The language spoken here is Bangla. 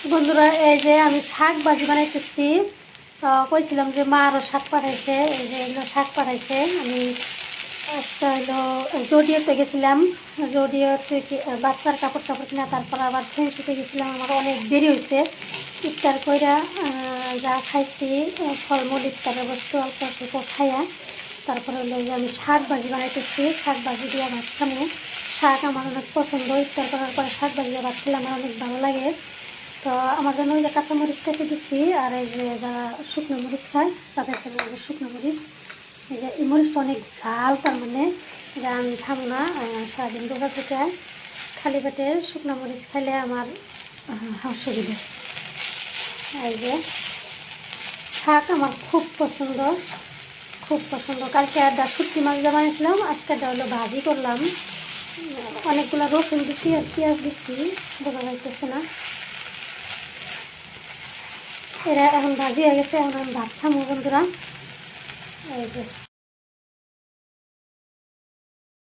বন্ধুরা, এই যে আমি শাক ভাজি বানাইতেছি। তো কইছিলাম যে মা আরও শাক পাঠাইছে, এই যে এগুলো শাক পাঠাইছে। আমি আজকে হলো জডিওতে গেছিলাম। জডিওতে বাচ্চার কাপড় টাপড় কিনা, তারপর আবার ফেন্সিতে গেছিলাম। আমার অনেক দেরি হয়েছে। ইফতার কইরা যা খাইছি ফলমূল ইফতারের বস্তু অল্প অল্প খাইয়া তারপরে হলো যে আমি শাক ভাজি বানাইতেছি। শাক ভাজি দিয়ে ভাত খামো। শাক আমার অনেক পছন্দ। ইফতার করার পরে শাক ভাজি দিয়ে ভাত খেলে আমার অনেক ভালো লাগে। তো আমার জন্য ওই যে কাঁচামরিচ কেটে দিচ্ছি, আর এই যে যারা শুকনো মরিচ খায় তাদের জন্য শুকনো মরিচ। এই যে এই মরিচটা অনেক ঝাল, তার মানে যে আমি খাবো না। সারাদিন রোজা থেকে খালি পেটে শুকনো মরিচ খাইলে আমার অসুবিধা। এই যে শাক আমার খুব পছন্দ, খুব পছন্দ। কালকে একটা শুটকি মাছ দিয়ে বানিয়েছিলাম, আজকে হলো ভাজি করলাম। অনেকগুলো রসুন দিচ্ছি আর পেঁয়াজ দিচ্ছি, বোঝা যাইতেছে না। এরা এখন ভাজি হয়ে গেছে, এখন আমি ভাত খাবো বন্ধুরা। এই যে